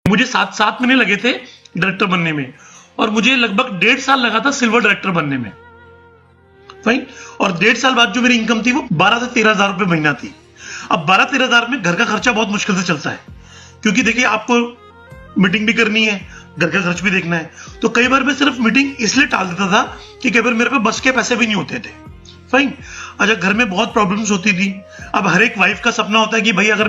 मुझे 7 महीने लगे थे डायरेक्टर बनने में और मुझे लगभग 1.5 साल लगा था सिल्वर डायरेक्टर बनने में। फाइन। और 1.5 साल बाद जो मेरी इनकम थी वो 12 से 13 हजार रुपए महीना थी। अब 12-13 हजार में घर का खर्चा बहुत मुश्किल से चलता है, क्योंकि देखिए आपको मीटिंग भी करनी है, घर का खर्च भी देखना है। तो कई बार मैं सिर्फ मीटिंग इसलिए टाल देता था कि कई बार मेरे पे बस के पैसे भी नहीं होते थे। फाइन। अच्छा, घर में बहुत प्रॉब्लम्स होती थी। अब हर एक वाइफ का सपना होता है कि भाई अगर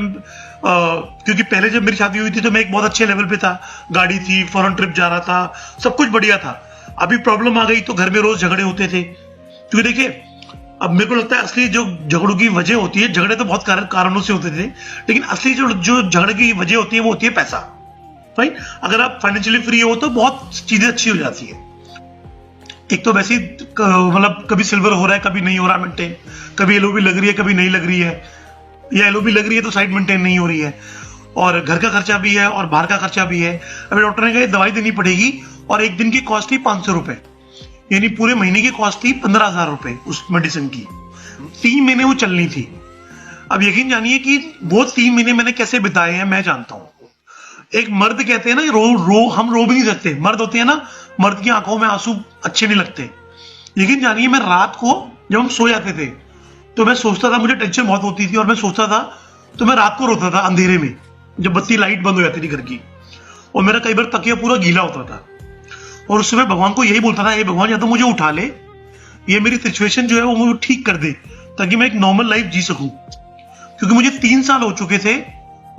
क्योंकि पहले जब मेरी शादी हुई थी तो मैं एक बहुत अच्छे लेवल पे था, गाड़ी थी, फॉरेन ट्रिप जा रहा था, सब कुछ बढ़िया था। अभी प्रॉब्लम आ गई तो घर में रोज झगड़े होते थे। क्योंकि देखिए अब मेरे को लगता है असली जो झगड़ों की वजह होती है, झगड़े तो बहुत कारणों से होते थे, लेकिन असली जो झगड़े की वजह होती है वो होती है पैसा। राइट। अगर आप फाइनेंशियली फ्री हो तो बहुत चीजें अच्छी हो जाती है। एक तो वैसे मतलब कभी सिल्वर हो रहा है, कभी नहीं हो रहा मेंटेन, कभी एलओबी लग रही है, कभी नहीं लग रही है, या एलओबी लग रही है तो साइड मेंटेन नहीं हो रही है, और घर का खर्चा भी है और बाहर का खर्चा भी है। अभी डॉक्टर ने कहा दवाई देनी पड़ेगी और एक दिन की कॉस्ट थी 500 रुपए, यानी पूरे महीने की कॉस्ट थी 15,000 रुपए उस मेडिसिन की। 3 महीने वो चलनी थी। अब यकीन जानिए कि वो 3 महीने मैंने कैसे बिताए हैं मैं जानता हूं। एक मर्द कहते हैं ना, हम रो भी नहीं सकते। मर्द होते हैं ना, मर्द की आंखों में आंसू अच्छे नहीं लगते। यकीन जानिए मैं रात को जब हम सो जाते थे तो मैं सोचता था, मुझे टेंशन बहुत होती थी और मैं सोचता था तो मैं रात को रोता था अंधेरे में, जब बत्ती लाइट बंद हो जाती थी घर की, और मेरा कई बार तकिया पूरा गीला होता था। और उस समय भगवान को यही बोलता था, ये भगवान या तो मुझे उठा ले, ये मेरी सिचुएशन जो है वो मुझे ठीक कर दे ताकि मैं एक नॉर्मल लाइफ जी सकूं। क्योंकि मुझे 3 साल हो चुके थे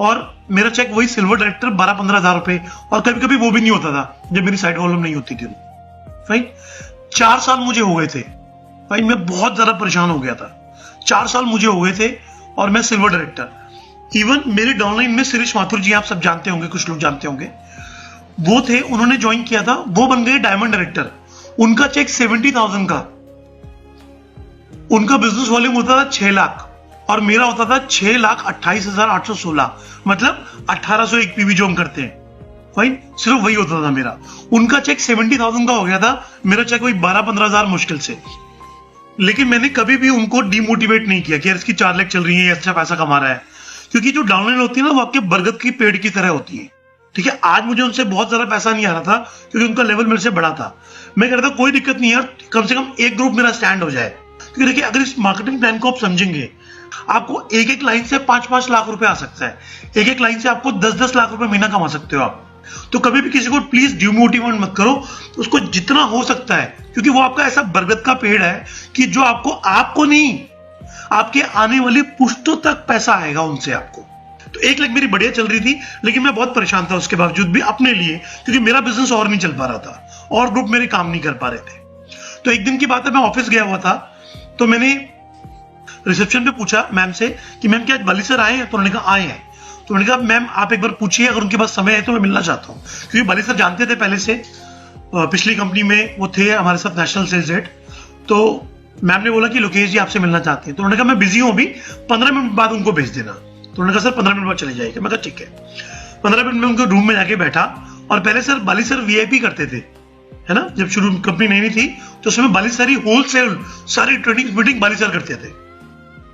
और मेरा चेक वही सिल्वर डायरेक्टर 12-15 हजार रुपए, और कभी कभी वो भी नहीं होता था जब मेरी साइड प्रॉब्लम नहीं होती थी। फाइन। 4 साल मुझे हो गए थे। भाई मैं बहुत ज्यादा परेशान हो गया था। 4 साल मुझे हो गए थे और मैं सिल्वर डायरेक्टर। इवन मेरे डाउनलाइन में शिरीष माथुर जी, आप सब जानते होंगे, कुछ लोग जानते होंगे, वो थे, उन्होंने ज्वाइन किया था, वो बन गए डायमंड डायरेक्टर। उनका चेक 70,000 का, उनका बिजनेस वॉल्यूम होता था 6 लाख और मेरा होता था 6,28,816, मतलब 1801 पीवी जो हम करते हैं। फाइन। सिर्फ वही होता था मेरा। उनका चेक 70,000 का हो गया था, मेरा चेक वही 12-15 हजार मुश्किल से। लेकिन मैंने कभी भी उनको डिमोटिवेट नहीं किया कि यार इसकी 4 लाख चल रही है, अच्छा पैसा कमा रहा है। क्योंकि जो डाउनलाइन होती है ना वो आपके बरगद की पेड़ की तरह होती है। ठीक है। आज मुझे उनसे बहुत ज्यादा पैसा नहीं आ रहा था क्योंकि उनका लेवल मेरे से बड़ा था। मैं कह रहा था कोई दिक्कत नहीं यार, कम से कम एक ग्रुप मेरा स्टैंड हो जाए। क्योंकि देखिए अगर इस मार्केटिंग प्लान को आप समझेंगे, आपको एक एक लाइन से 5-5 लाख रुपए आ सकता है। एक एक लाइन से आपको 10-10 लाख रुपए महीना कमा सकते हो आप। तो कभी भी किसी को प्लीज डिमोटिवेट मत करो, उसको जितना हो सकता है, क्योंकि वो आपका ऐसा बरगद का पेड़ है कि जो आपको नहीं, आपके आने वाली पुश्तों तक पैसा आएगा उनसे आपको। तो 1 लाख मेरी बढ़िया चल रही थी, लेकिन मैं बहुत परेशान था उसके बावजूद भी अपने लिए, क्योंकि मेरा बिजनेस और नहीं चल पा रहा था और ग्रुप मेरे काम नहीं कर पा रहे थे। तो एक दिन की बात है, मैं ऑफिस गया हुआ था, तो मैंने रिसेप्शन पे पूछा मैम से कि मैम क्या आज बाली सर आए हैं? तो उन्होंने कहा आए हैं। तो मैंने कहा मैम आप एक बार पूछिए, अगर उनके पास समय है तो मैं मिलना चाहता हूँ। क्योंकि बाली सर जानते थे पहले से, पिछली कंपनी में वो थे हमारे साथ नेशनल सेल्स हेड। तो मैम ने बोला कि लोकेश जी आपसे मिलना चाहते हैं। तो उन्होंने कहा मैं बिजी हूँ अभी, 15 मिनट बाद उनको भेज देना। तो उन्होंने कहा सर 15 मिनट बाद चले जाएगा। मैं कहा ठीक है। 15 मिनट में उनके रूम में जाके बैठा, और पहले सर बाली सर वीआईपी करते थे, है ना, जब शुरू कंपनी नहीं थी तो उसमें बाली सर ही होलसेल सारी ट्रेनिंग मीटिंग बाली सर करते थे।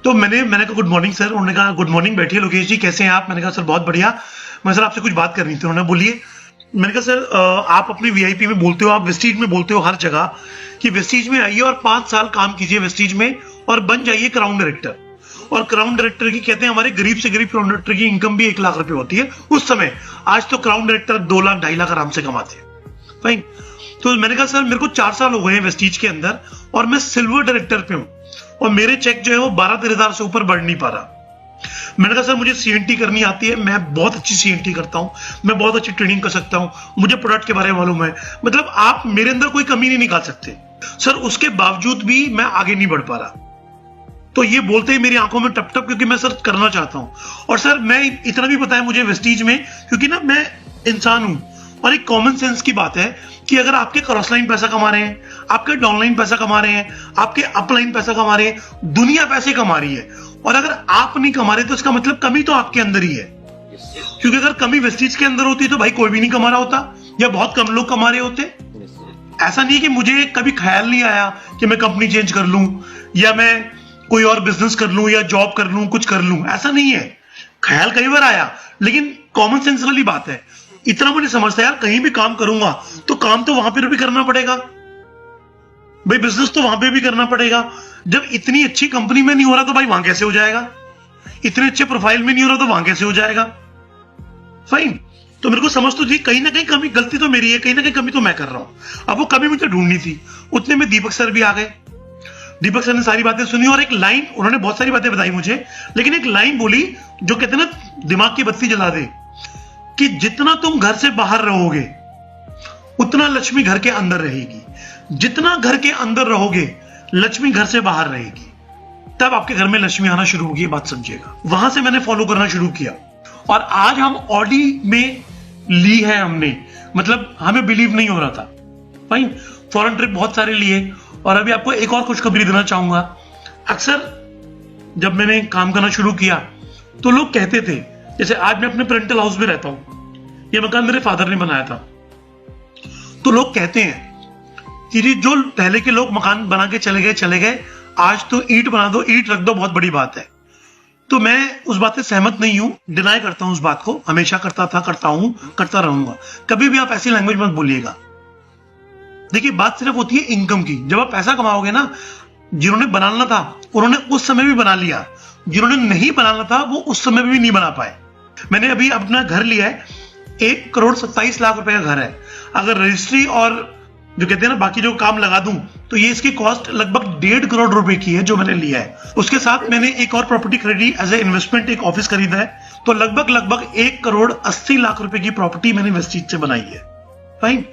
तो मैंने कहा गुड मॉर्निंग सर। उन्होंने कहा गुड मॉर्निंग, बैठिए लोकेश जी कैसे हैं आप? मैंने कहा सर बहुत बढ़िया। मैं सर आपसे कुछ बात करनी थी। उन्होंने बोलिए। मैंने कहा सर आप अपनी वीआईपी में बोलते हो, आप वेस्टीज में बोलते हो हर जगह कि वेस्टीज में आइए और 5 साल काम कीजिए वेस्टीज में और बन जाइए क्राउन डायरेक्टर। और क्राउन डायरेक्टर की कहते हैं हमारे गरीब से गरीब क्राउन डायरेक्टर की इनकम भी 1 लाख रुपए होती है उस समय। आज तो क्राउन डायरेक्टर 2 लाख 2.5 लाख आराम से कमाते हैं। फाइन। तो मैंने कहा सर मेरे को 4 साल हो गए हैं वेस्टीज के अंदर और मैं सिल्वर डायरेक्टर पे हूं और मेरे चेक जो है वो 12-13 हजार से ऊपर बढ़ नहीं पा रहा। मैंने कहा सर मुझे सीएनटी करनी आती है, मैं बहुत अच्छी सीएनटी करता हूं, मैं बहुत अच्छी ट्रेनिंग कर सकता हूं, मुझे प्रोडक्ट के बारे में मालूम है, मतलब आप मेरे अंदर कोई कमी नहीं निकाल सकते। सर उसके बावजूद भी मैं आगे नहीं बढ़ पा रहा। तो ये बोलते ही मेरी आंखों में टप टप, क्योंकि मैं सर करना चाहता हूं। और सर मैं इतना भी पता है मुझे वेस्टीज में, क्योंकि ना मैं इंसान हूं और एक कॉमन सेंस की बात है कि अगर आपके क्रॉस लाइन पैसा कमा रहे हैं, आपके डाउनलाइन पैसा कमा रहे हैं, आपके अपलाइन पैसा कमा रहे हैं, दुनिया पैसे कमा रही है, और अगर आप नहीं कमा रहे तो इसका मतलब कमी तो आपके अंदर ही है। क्योंकि अगर कमी वेस्टीज के अंदर होती तो भाई कोई भी नहीं कमा रहा होता या बहुत कम लोग कमा रहे होते। ऐसा नहीं है कि मुझे कभी ख्याल नहीं आया कि मैं कंपनी चेंज कर लूं या मैं कोई और बिजनेस कर लूं या जॉब कर लूं, कुछ कर लूं, ऐसा नहीं है। ख्याल कई बार आया, लेकिन कॉमन सेंस वाली बात है। इतना मैं नहीं समझता यार, कहीं भी काम करूंगा तो काम तो वहां पर भी करना पड़ेगा भाई, बिजनेस तो वहां पे भी करना पड़ेगा। जब इतनी अच्छी कंपनी में नहीं हो रहा तो भाई वहां कैसे हो जाएगा, इतने अच्छे प्रोफाइल में नहीं हो रहा तो वहां कैसे हो जाएगा। फाइन, तो मेरे को समझ तो थी कहीं ना कहीं कमी, गलती तो मेरी है, कहीं ना कहीं कमी तो मैं कर रहा हूं। अब वो कमी मुझे ढूंढनी थी, उतने में दीपक सर भी आ गए। दीपक सर ने सारी बातें सुनी और एक लाइन, उन्होंने बहुत सारी बातें बताई मुझे, लेकिन एक लाइन बोली जो कहते हैं ना दिमाग की बत्ती जला दे, कि जितना तुम घर से बाहर रहोगे उतना लक्ष्मी घर के अंदर रहेगी, जितना घर के अंदर रहोगे लक्ष्मी घर से बाहर रहेगी, तब आपके घर में लक्ष्मी आना शुरू होगी। ये बात समझिएगा। वहां से मैंने फॉलो करना शुरू किया और आज हम ऑडी में ली है हमने, मतलब हमें बिलीव नहीं हो रहा था। भाई फॉरेन ट्रिप बहुत सारे लिए। और अभी आपको एक और खुशखबरी देना चाहूंगा। अक्सर जब मैंने काम करना शुरू किया तो लोग कहते थे, जैसे आज मैं अपने पेरेंटल हाउस में रहता हूं, ये मकान मेरे फादर ने बनाया था, तो लोग कहते हैं कि जी जो पहले के लोग मकान बना के चले गए, आज तो ईंट बना दो, ईंट रख दो, बहुत बड़ी बात है। तो मैं उस बात से सहमत नहीं हूं, डिनाई करता हूं उस बात को, हमेशा करता था, करता हूं, करता रहूंगा। कभी भी आप ऐसी लैंग्वेज मत बोलिएगा। देखिए बात सिर्फ होती है इनकम की। जब आप पैसा कमाओगे ना, जिन्होंने बनाना था उन्होंने उस समय भी बना लिया, जिन्होंने नहीं बनाना था वो उस समय भी नहीं बना पाए। मैंने अभी अपना घर लिया है, 1,27,00,000 रुपए का घर है। अगर रजिस्ट्री और जो कहते हैं ना बाकी जो काम लगा दूं तो ये इसकी कॉस्ट लगभग 1.5 करोड़ रुपए की है जो मैंने लिया है। उसके साथ मैंने एक और प्रॉपर्टी खरीदी एज ए इन्वेस्टमेंट, एक ऑफिस खरीदा है, तो लगभग 1,80,00,000 रुपए की प्रॉपर्टी मैंने वेस्टीज से बनाई है। फाइन।